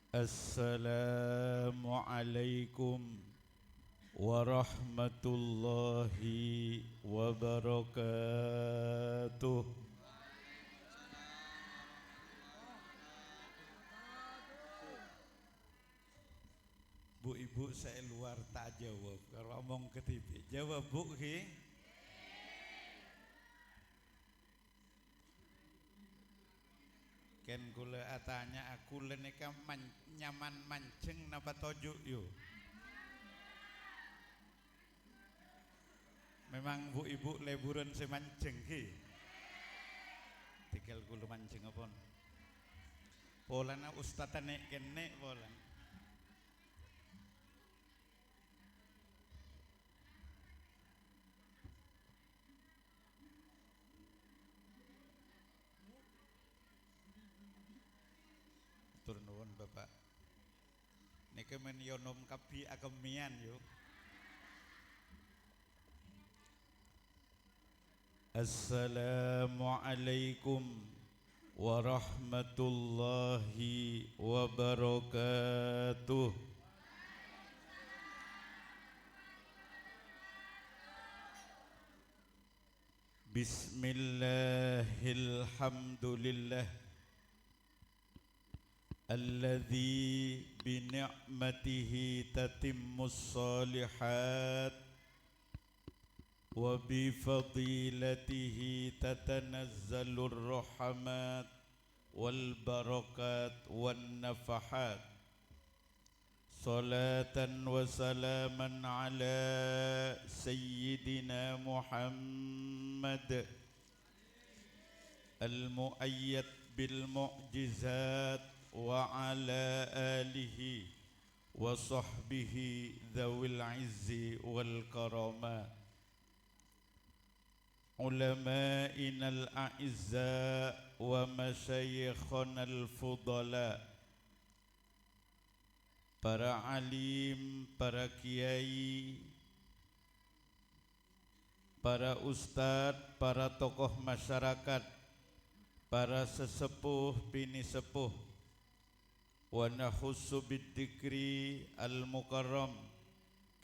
Assalamualaikum warahmatullahi wabarakatuh. Bu ibu saya luar tak jawab. Kalau ngomong ke TV jawab bu ki. Ken kula atanya aku leneka nyaman mancing napa tojuk yo. Memang bu ibu liburan semancing ki. Tinggal kula mancing apa? Polana ustadane kene polan. Turun nuwun Bapak. Niki men yo nom kapi agemian yo. Assalamualaikum warahmatullahi wabarakatuh. Bismillahilhamdulillah alladzi bi ni'matihi tatimmus shalihat wa bi fadilatihi tatanazzalur rahmat wal barakat wan nafahat. Salatan wa salaman ala sayyidina Muhammad al-mu'ayyad bil mu'jizat wa ala alihi wa sahbihi dhawil izzi wal karamat. Ulama'ina al-a'izza wa masyayikhana al-fudala, para alim, para kiai, para ustadz, para tokoh masyarakat, para sesepuh bini sepuh, wa nahussu bidzikri al-mukarram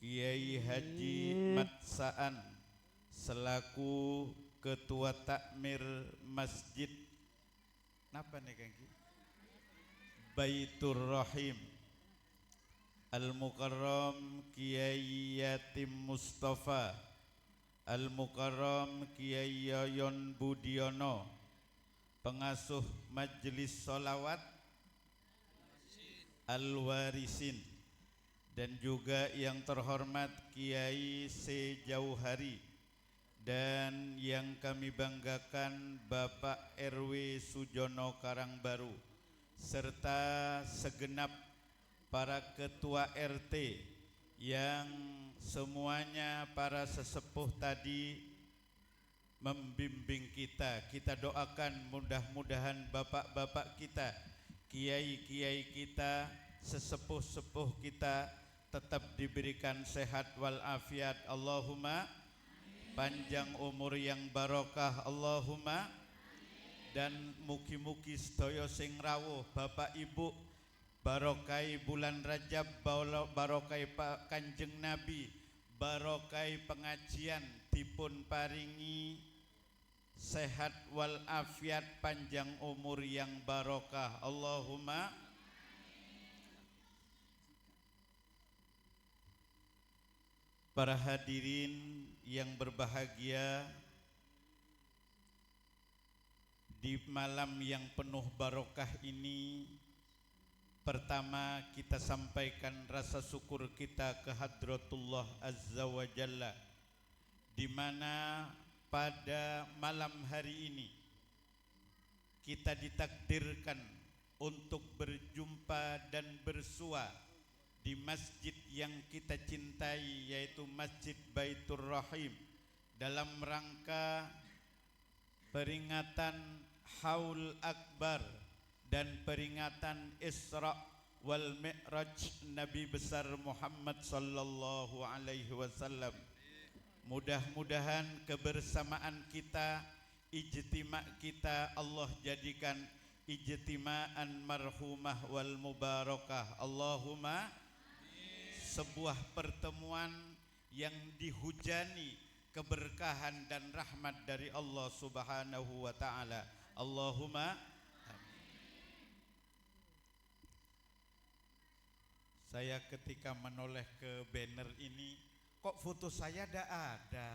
Kiai Haji Matsaan selaku ketua takmir masjid napa nih Kang Ki? Baitur Rahim Al-Mukarram Kiai Yatim Mustafa, Al-Mukarram Kiai Yoyon Budiono, pengasuh Majelis Sholawat Al-Warisin, dan juga yang terhormat Kiai Sejauhari, dan yang kami banggakan Bapak RW Sujono Karangbaru, serta segenap para ketua RT yang semuanya para sesepuh tadi membimbing kita. Kita doakan mudah-mudahan bapak-bapak kita, kiai-kiai kita, sesepuh-sepuh kita tetap diberikan sehat walafiat. Allahumma panjang umur yang barokah Allahumma. Dan mugi-mugi sedaya sing rawuh bapak ibu barokai bulan Rajab, barokai Kanjeng Nabi, barokai pengajian dipun paringi sehat walafiat, panjang umur yang barokah Allahumma. Para hadirin yang berbahagia, di malam yang penuh barokah ini, pertama kita sampaikan rasa syukur kita ke Hadratullah Azza wa Jalla, di mana pada malam hari ini kita ditakdirkan untuk berjumpa dan bersua di masjid yang kita cintai, yaitu Masjid Baitur Rahim, dalam rangka peringatan Haul Akbar dan peringatan Isra wal Mi'raj Nabi besar Muhammad sallallahu alaihi wasallam. Mudah-mudahan kebersamaan kita, ijtima kita Allah jadikan ijtima'an marhumah wal mubarakah. Allahumma, sebuah pertemuan yang dihujani keberkahan dan rahmat dari Allah Subhanahu wa taala. Allahumma amin. Saya ketika menoleh ke banner ini, kok foto saya tidak ada.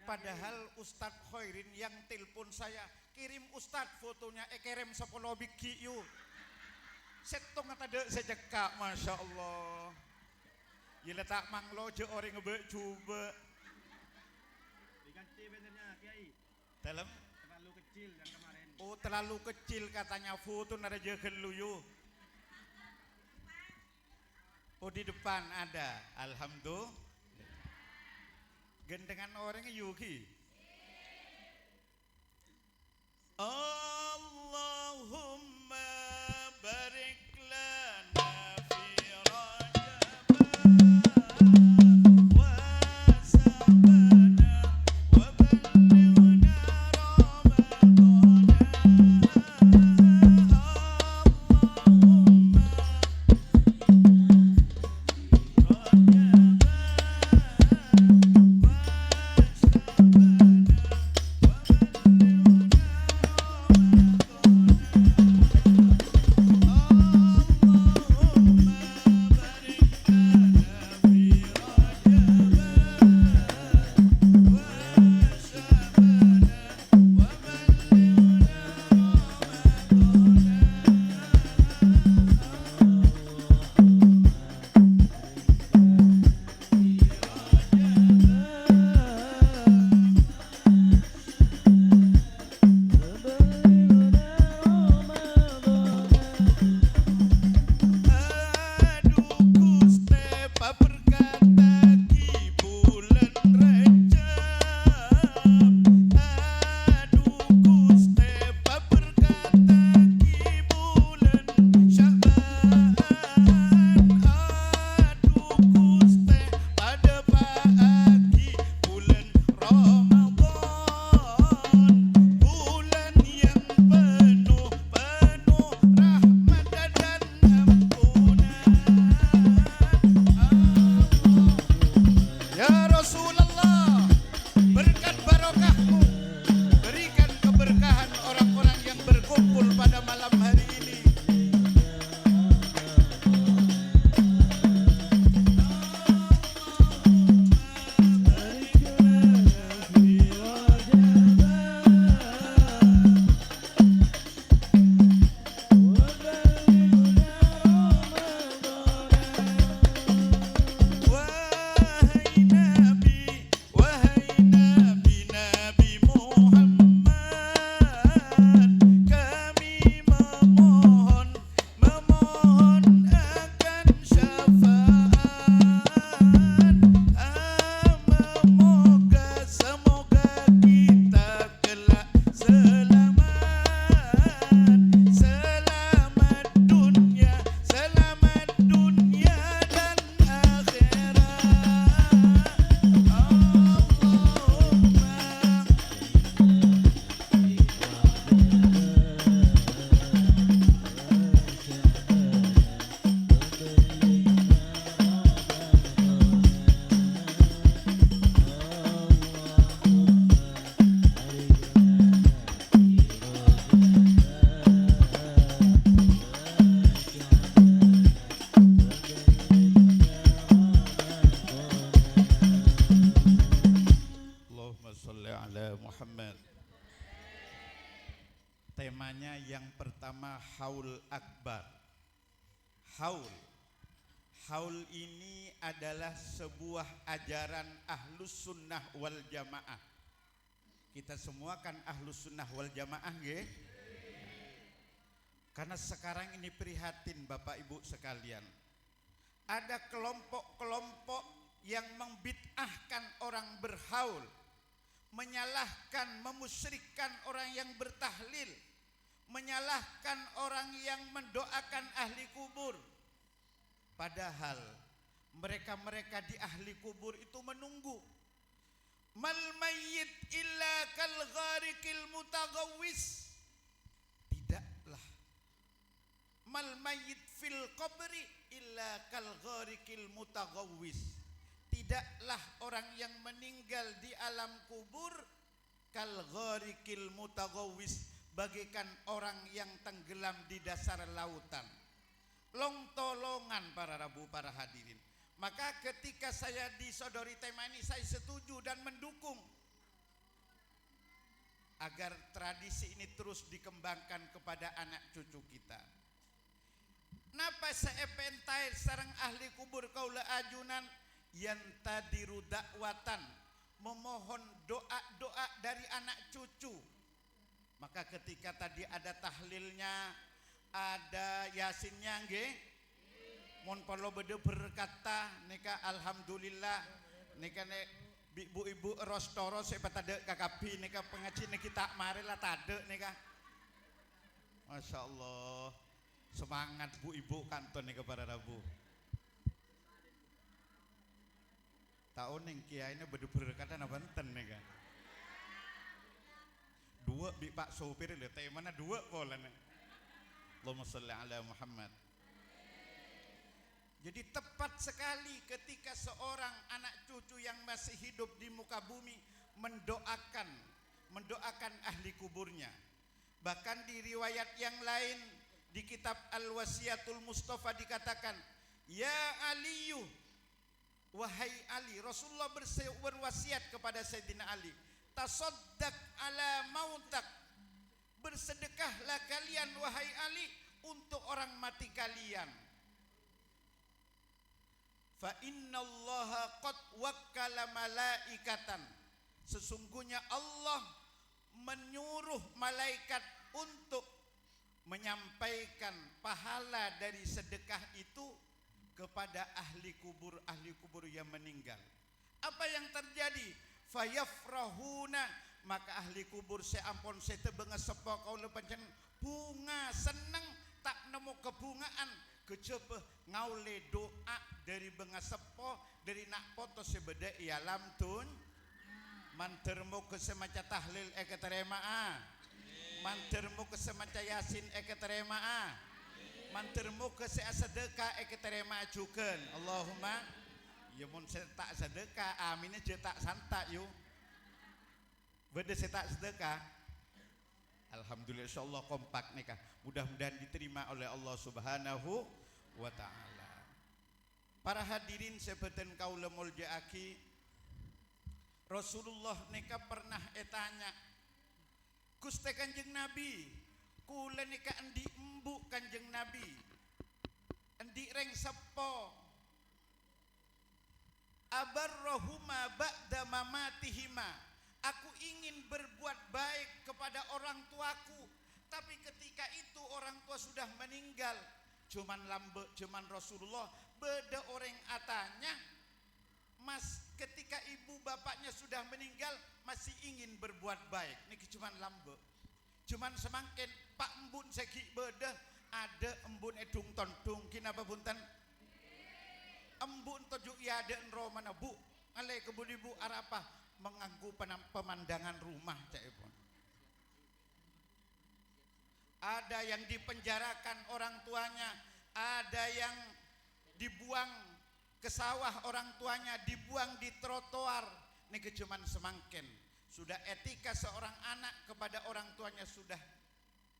Padahal Ustadz Khairin yang telepon saya, kirim Ustadz fotonya, kirim 10 biji yuk. Setong ada sejekak, masya Allah. Ya letak manglo je orang ngebek coba. Diganti bannernya Kiai. Dalam? Terlalu kecil yang kemarin. Oh terlalu kecil katanya foto nara jeken lu yuk. Oh di depan ada, alhamdulillah. Gendengan orangnya Yuki. Allahumma barik lana fi Rajab wa sabana wa ballighna Ramadana. Temanya yang pertama haul akbar. Haul ini adalah sebuah ajaran ahlus sunnah wal jamaah. Kita semua kan ahlus sunnah wal jamaah nggih? Karena sekarang ini prihatin Bapak Ibu sekalian. Ada kelompok-kelompok yang membid'ahkan orang berhaul, menyalahkan, memusyrikkan orang yang bertahlil, menyalahkan orang yang mendoakan ahli kubur. Padahal mereka-mereka di ahli kubur itu menunggu. Mal mayyit illa kal gharikil mutagawwis. mal mayyit fil qabri illa kal gharikil mutaghawwis. Tidaklah orang yang meninggal di alam kubur kal gharikil mutaghawwis, bagaikan orang yang tenggelam di dasar lautan. Long-tolongan para rabu, para hadirin. Maka ketika saya disodori tema ini, saya setuju dan mendukung agar tradisi ini terus dikembangkan kepada anak cucu kita. Napa saya pentai sareng ahli kubur kaula ajunan yang tadiru dakwatan, memohon doa-doa dari anak cucu. Maka ketika tadi ada tahlilnya, ada yasinnya nggih, mun perlu bede berkata nika alhamdulillah nika nek ibu-ibu rostoro sepa tade kakabi nika pengaji nika tak marilah tade nika. Masya Allah, semangat bu ibu kanton nika para rabu. Tahun yang kiai ini bede berkata na benten nika. Dua bi pak sopir le teh mana dua pola nih. Allahumma sholli ala Muhammad. Jadi tepat sekali ketika seorang anak cucu yang masih hidup di muka bumi mendoakan ahli kuburnya. Bahkan di riwayat yang lain di kitab Al-Wasiyatul Mustafa dikatakan, ya Aliyu, wahai Ali, Rasulullah berwasiat kepada Sayyidina Ali, tasaddaq ala mautak, bersedekahlah kalian wahai Ali untuk orang mati kalian. Fa innallaha qad wakkala malaikatan, sesungguhnya Allah menyuruh malaikat untuk menyampaikan pahala dari sedekah itu kepada ahli kubur yang meninggal. Apa yang terjadi? Fayafrahuna, maka ahli kubur seampun setebengah sepo kaula pancen bunga seneng tak nemu kebungaan kejebeh ngaule doa dari benga sepo dari nak foto sebeda ialam tun mantermu ke semaca tahlil terema mantermu ke semaca yasin terema mantermu ke sedekah terema jukeun. Allahumma ya mun tak sedekah aminnya je tak santak yuk beda tak sedekah. Alhamdulillah insyaallah kompak nikah, mudah-mudahan diterima oleh Allah Subhanahu wa taala. Para hadirin seperti kaula muljaaki, Rasulullah nikah pernah tanya Gusti Kanjeng Nabi, kula nikah endi embu Kanjeng Nabi, endi reng sepo abarrohuma ba'da mamatihima, aku ingin berbuat baik kepada orang tuaku, tapi ketika itu orang tua sudah meninggal. Cuman Rasulullah beda orang atanya, mas ketika ibu bapaknya sudah meninggal masih ingin berbuat baik. Niki cuman lambe, cuman semangkin pak embun seki beda ada embun edung tontung kinapa bunten embun tojuk ya ada enro mana bu alai kebun ibu arapah mengganggu pemandangan rumah caipun. Ada yang dipenjarakan orang tuanya, ada yang dibuang ke sawah orang tuanya, dibuang di trotoar. Ini cuman semangkin. Sudah etika seorang anak kepada orang tuanya sudah.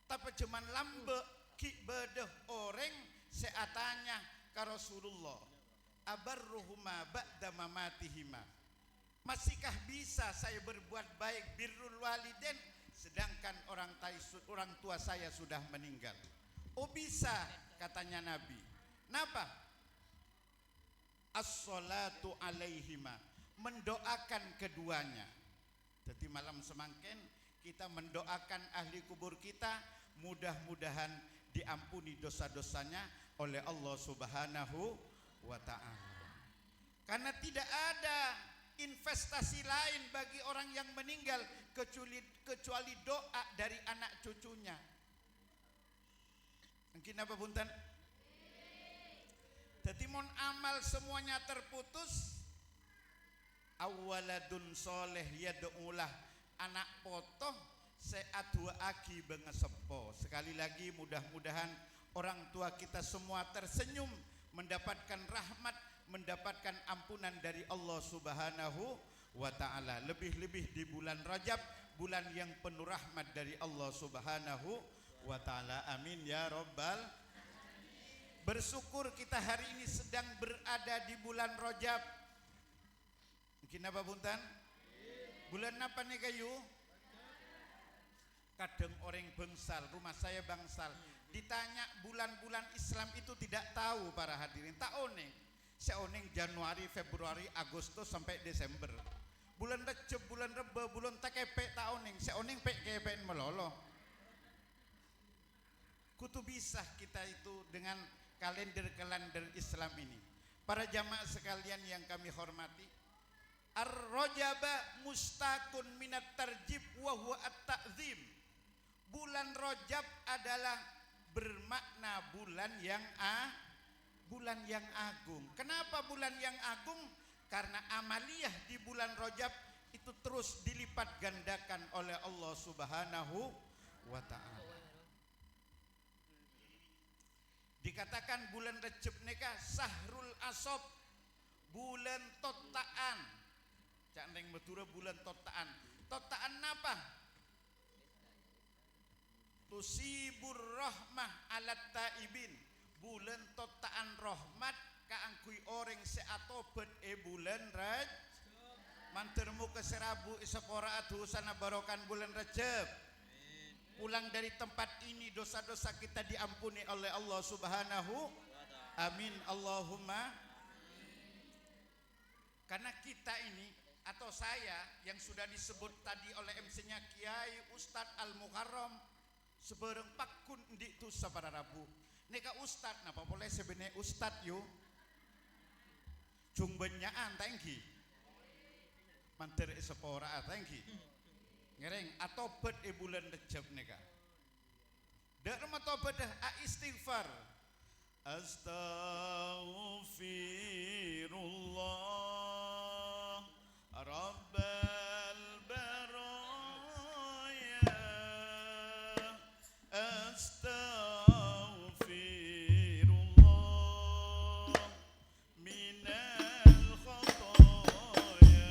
Tapi cuman lambe ki bedeh orang seatanya ka Rasulullah. Abarruhuma ba'da mamatihima. Masihkah bisa saya berbuat baik birrul waliden sedangkan orang tua saya sudah meninggal? Oh bisa, katanya Nabi. Napa? As-salatu alaihima, mendoakan keduanya. Jadi malam semangkin kita mendoakan ahli kubur kita, mudah-mudahan diampuni dosa-dosanya oleh Allah Subhanahu wa ta'ala. Karena tidak ada investasi lain bagi orang yang meninggal kecuali doa dari anak cucunya. Mungkin apa punten? Jadi mon amal semuanya terputus, awaladun soleh yad'ulah, anak potoh seadua aki bengesepo. Sekali lagi mudah-mudahan orang tua kita semua tersenyum, mendapatkan rahmat, mendapatkan ampunan dari Allah Subhanahu wa ta'ala. Lebih-lebih di bulan Rajab, bulan yang penuh rahmat dari Allah Subhanahu wa ta'ala. Amin ya Rabbal. Bersyukur kita hari ini sedang berada di bulan Rajab. Mungkin apa punten? Bulan apa nih kayu? Kadang orang bangsal, rumah saya bangsal, ditanya bulan-bulan Islam itu tidak tahu para hadirin. Tak oneng, seoneng Januari, Februari, Agustus sampai Desember. Bulan Recep, bulan Reba, bulan Takepek tak oneng, seoneng pek kepen melolo. Kutu bisa kita itu dengan kalender-kalender Islam ini. Para jamaah sekalian yang kami hormati, Ar-Rajaba mustaqun minat tarjib wa huwa at-ta'zim. Bulan Rajab adalah bermakna bulan yang agung. Kenapa bulan yang agung? Karena amaliyah di bulan Rajab itu terus dilipat gandakan oleh Allah Subhanahu wa ta'ala. Dikatakan bulan Recep neka Sahrul Asob, bulan totaan. Cak neng Madura bulan totaan. Totaan apa? Tusibur rahmah alat taibin, bulan totaan rahmat kaangkui orang seatobat bulan Rajab. Mantermu ke serabu isapora sana barokan bulan Rajab. Pulang dari tempat ini dosa-dosa kita diampuni oleh Allah Subhanahu. Amin Allahumma. Karena kita ini atau saya yang sudah disebut tadi oleh MC-nya Kiai Ustadz Al-Mukarram sebereng pakun di tu sapada Rabu. Neka Ustadz napa boleh sebenarnya Ustadz yo. Cungbenyaan tangki. Manter sepora tangki. Ngereng atau bet bulan Recep neka. Dak rumah tobat dah istighfar. Astaghfirullah Rabbal baraya. Astaghfirullah minal khotoya.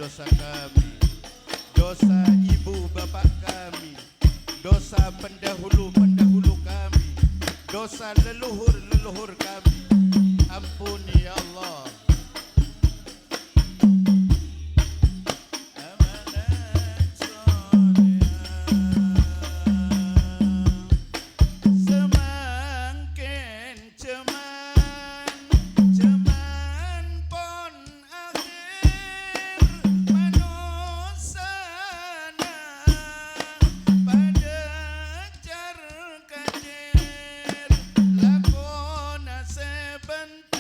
Dosa kami, dosa ibu bapak kami, dosa pendahulu-pendahulu kami, dosa leluhur-leluhur kami. Ampuni ya Allah. Lakona sebenting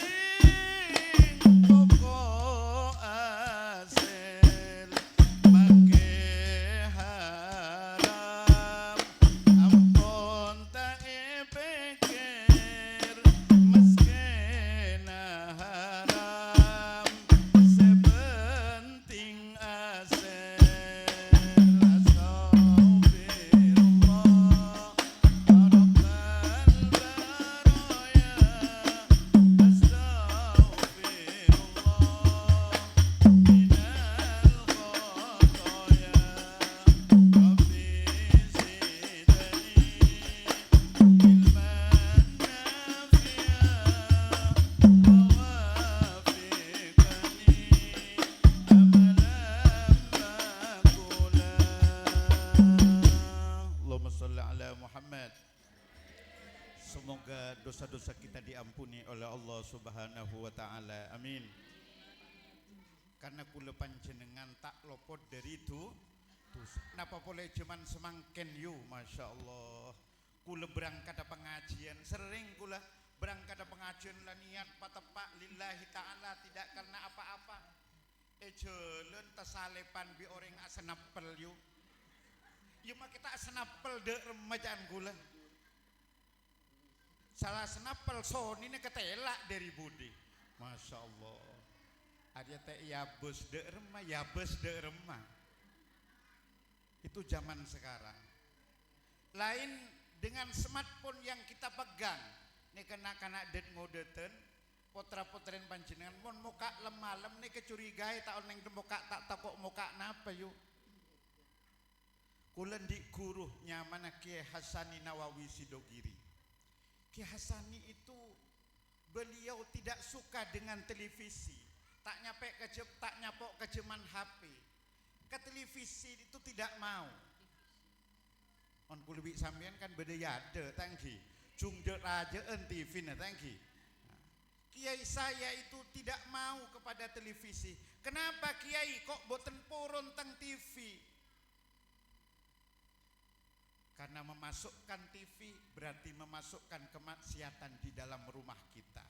dosa-dosa kita diampuni oleh Allah Subhanahu wa taala. Amin. Karena kula panjenengan tak lopot dari itu. Napa boleh cuman semangken yu, masya Allah. Kula berangkat ada pengajian, sering kula berangkat ada pengajian lah niat patepak lillahi ta'ala, tidak karena apa-apa. Jalan tasalepan bi orang asenapel yu. Yu mah kita asenapel de remajaan kula. Salah senapel Sony ini ketelak dari budi, masya Allah. Ada teh ya bus de remah, ya bus de remah. Itu zaman sekarang. Lain dengan smartphone yang kita pegang. Nih kena det ngodeten, potra-potren panjenengan mon muka lemalem nih kecurigai tak oneng muka tak takok muka napa yuk. Kulen di guruh nyamana Kiai Hasani Nawawi Sidogiri. Kiai Hasani itu beliau tidak suka dengan televisi, tak nyapok kejeman HP. Ke televisi itu tidak mau. On kulubik sampean kan beda yade tangki. Jungde raja TV na tangki. Kiai saya itu tidak mau kepada televisi. Kenapa Kiai kok boten poron tang TV? Karena memasukkan TV berarti memasukkan kemaksiatan di dalam rumah kita.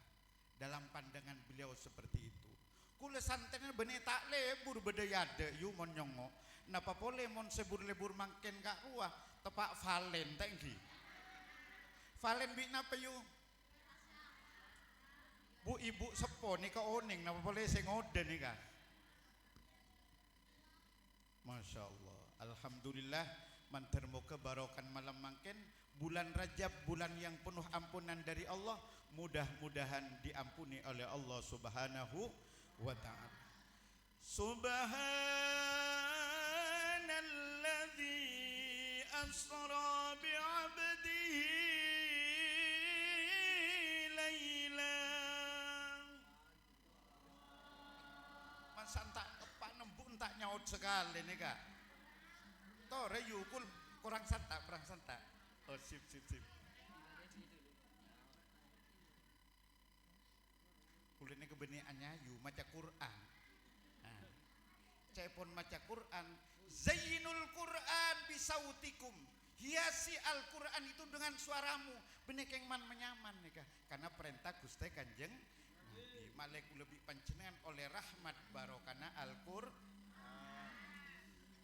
Dalam pandangan beliau seperti itu. Kula santennya benih tak lebur bedayade yu mon nyongo. Napa boleh mon sebur lebur mangken kak ruah tepak valen tengki. Valen bi napa yu? Bu ibu sepo nih ke oning napa boleh saya ngode nih kak. Masya Allah. Alhamdulillah mantermo kebarokan malam mangken. Bulan Rajab bulan yang penuh ampunan dari Allah. Mudah-mudahan diampuni oleh Allah Subhanahu wa ta'ala. Subhanalladzi asra bi'abdihi layla. Masa tak tepat nembuk tak nyaut sekali nih kak. Tore yukul kurang santak. Oh sip. Kulene kebenaannya yu maca Quran. Nah, saya pun maca Quran. Zainul Quran bisautikum. Hiasi Al-Quran itu dengan suaramu. Benek yang man menyaman nih kah? Karena perintah Gusti Kanjeng Nabi. Maleku lebih panjenengan oleh rahmat barokana Al-Quran.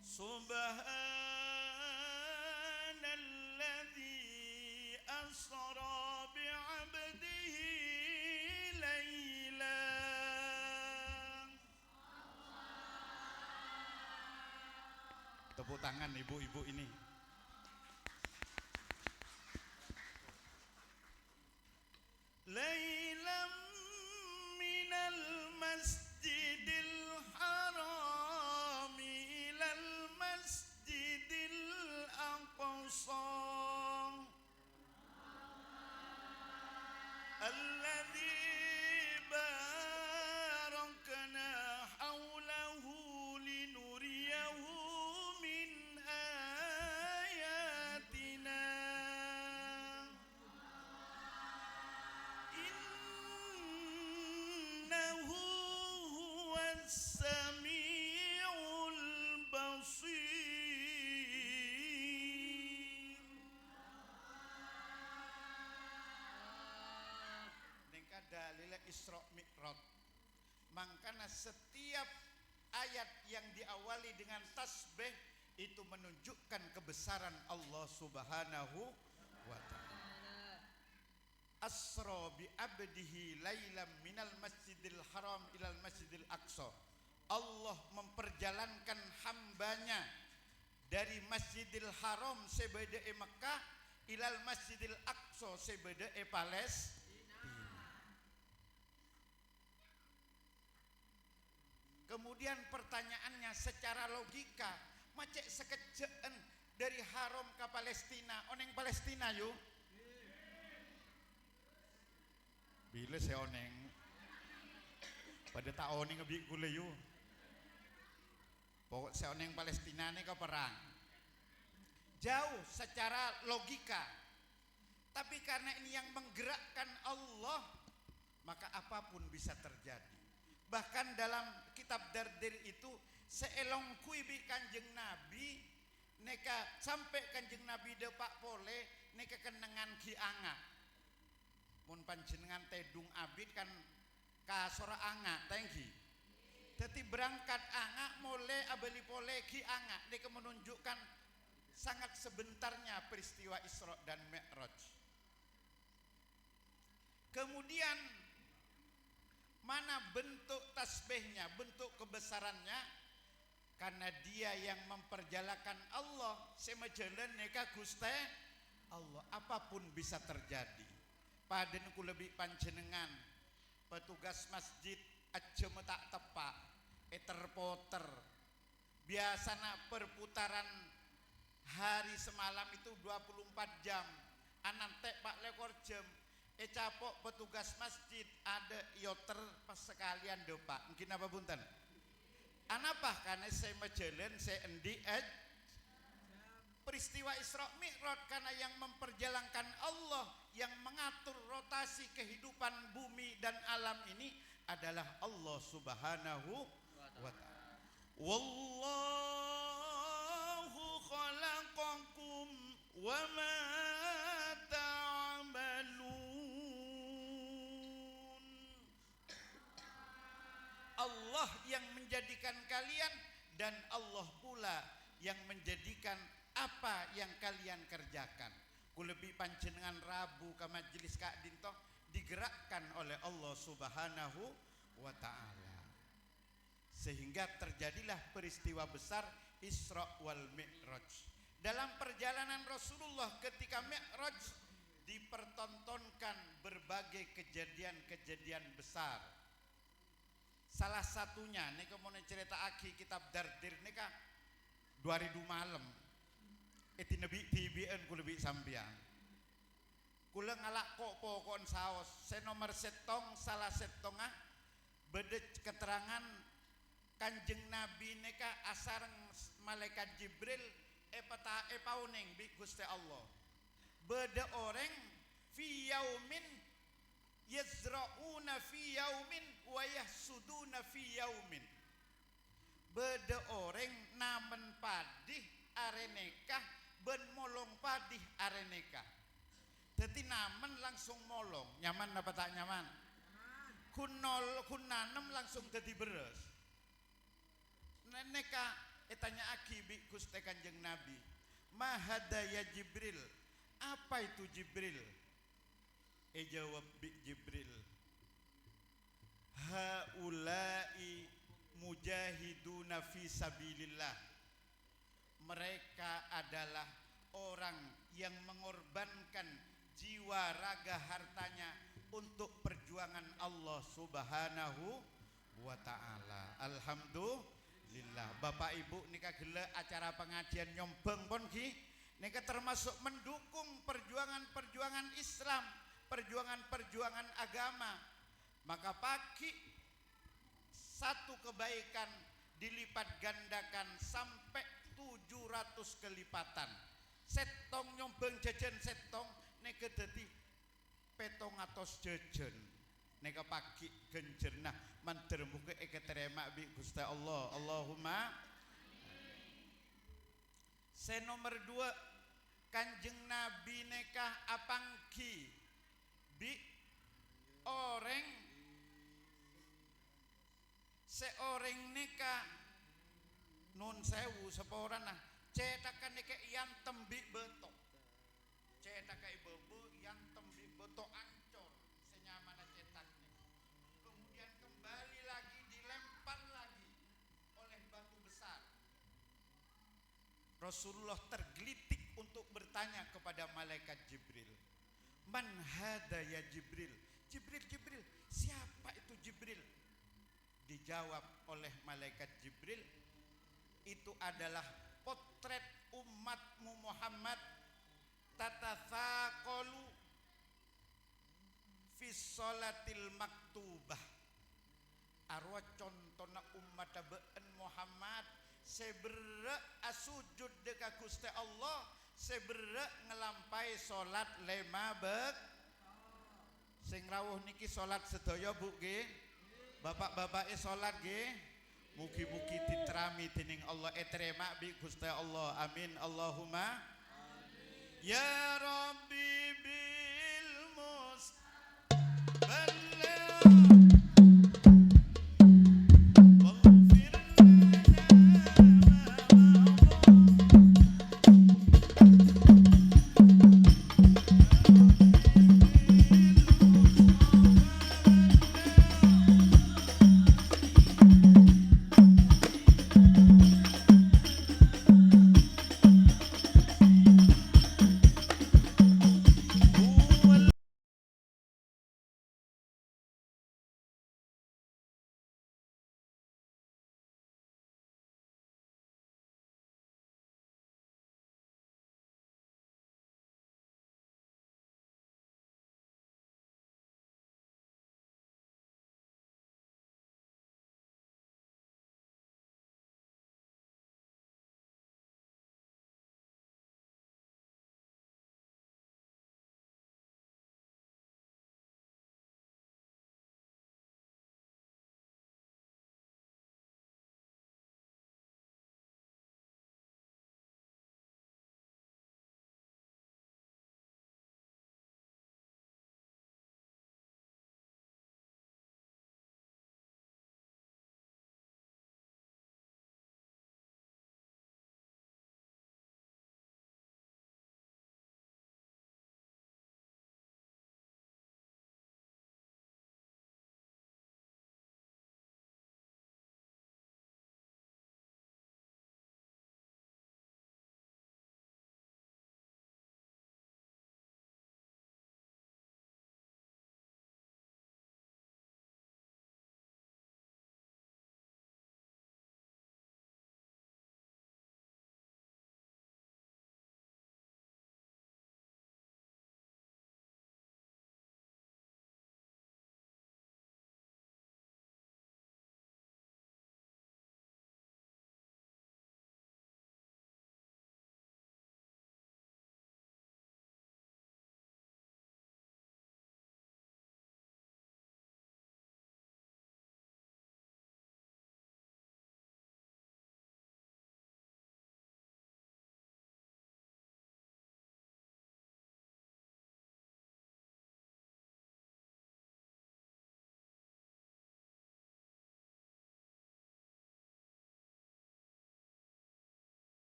Subhanalladzi asra bi'abdihi layla. Tepuk tangan ibu-ibu ini. Lailam minal masjidil haram ilal masjidil aqsa alladzi barakna hawlahu linuriyahu min ayatina innahu huwas samiul basir. Nengka dalil Isra Mi'raj. Makanya setiap ayat yang diawali dengan tasbih itu menunjukkan kebesaran Allah Subhanahu wa ta'ala. Asra bi abdihi lailam minal masjidil haram ilal masjidil aqsa. Allah memperjalankan hambanya dari Masjidil Haram sebede Mekah ilal Masjidil Aqsa sebede Palestina. Kemudian pertanyaannya secara logika, macek sekejaan dari Haram ke Palestina, oneng Palestina yuk. Bila saya oneng, pada tak oneng ngebik gule yuk. Pokok saya oneng Palestina ini ke perang. Jauh secara logika. Tapi karena ini yang menggerakkan Allah, maka apapun bisa terjadi. Bahkan dalam kitab Dardir itu seelongkui bi Kanjeng Nabi neka sampai Kanjeng Nabi depak pole neka kenengan ki anga. Mun panjenengan tedung abid kan kasora anga tengki. Jadi berangkat anga mulai abeli pole ki anga neka menunjukkan sangat sebentarnya peristiwa Isra dan Mi'raj. Kemudian mana bentuk tasbihnya, bentuk kebesarannya, karena dia yang memperjalakan Allah semejalan neka Guste Allah, apapun bisa terjadi. Paden ku lebih panjenengan petugas masjid aja tak tepak terpoter biasana perputaran hari semalam itu 24 jam anan tek pak lekor jam capok petugas masjid ada yoter pas sekalian depak mungkin apa bunten anapah karena saya majalan saya endi peristiwa Isra Mi'raj karena yang memperjalankan Allah yang mengatur rotasi kehidupan bumi dan alam ini adalah Allah Subhanahu wa ta'ala. Wallahu khalaqakum wa ma ta'malun. Allah yang menjadikan kalian dan Allah pula yang menjadikan apa yang kalian kerjakan. Ku lebih panjenengan Rabu ke majelis Kak Dinto digerakkan oleh Allah Subhanahu wa ta'ala. Sehingga terjadilah peristiwa besar Isra wal Mi'raj. Dalam perjalanan Rasulullah ketika Mi'raj dipertontonkan berbagai kejadian-kejadian besar. Salah satunya nika mau cerita aki kitab Dardir nika 2000 malam. Eti nabi TBN ku lebih sampian. Kula ngalak kok pokon saos. Se nomor setong salah setongah beda keterangan Kanjeng Nabi neka asareng malaikat Jibril epauning bi Gusti Allah. Beda orang fi yaumin yazra'una fi yaumin wa yahsuduna fi yaumin. Beda orang namen padih areneka ben molong padih areneka. Jadi namen langsung molong, nyaman apa tak nyaman? Kun nanem langsung jadi beres. Neka tanya aki bi Gusti Kanjeng Nabi. Mahada ya Jibril. Apa itu Jibril? Jawab bi Jibril. Haulai mujahiduna fi sabilillah. Mereka adalah orang yang mengorbankan jiwa raga hartanya untuk perjuangan Allah Subhanahu wa ta'ala. Alhamdulillah. Bapak Ibu nika gele acara pengajian nyombeng pon ki nika termasuk mendukung perjuangan-perjuangan Islam, perjuangan-perjuangan agama. Maka pagi satu kebaikan dilipat gandakan sampai 700 kelipatan. Setong nyombeng jajan setong neka dadi 700 jajan. Neka pagi genjernah mandir muga keterima bi Gusti Allah. Allahumma. Se nomor 2 Kanjeng Nabi neka apangki bi orang seorang neka nun sewu seporan nah cetakan neka yang tembi betok cetakan ibu yang tembi betok ancor senyamana cetaknya kemudian kembali lagi dilempar lagi oleh batu besar. Rasulullah tergelitik untuk bertanya kepada malaikat Jibril, man hada ya Jibril? Jibril, siapa itu Jibril? Dijawab oleh malaikat Jibril, itu adalah potret umatmu Muhammad tatathaqalu fi sholatil maktubah. Arwah contohna umat beun Muhammad sebera asujud deka Gusti Allah seberek ngelampai salat lema bek sing rawuh niki salat sedaya Bu nggih bapak-bapake salat nggih mugi-mugi diterami dening Allah etrema bi Gusti Allah amin Allahumma amin ya Rabbi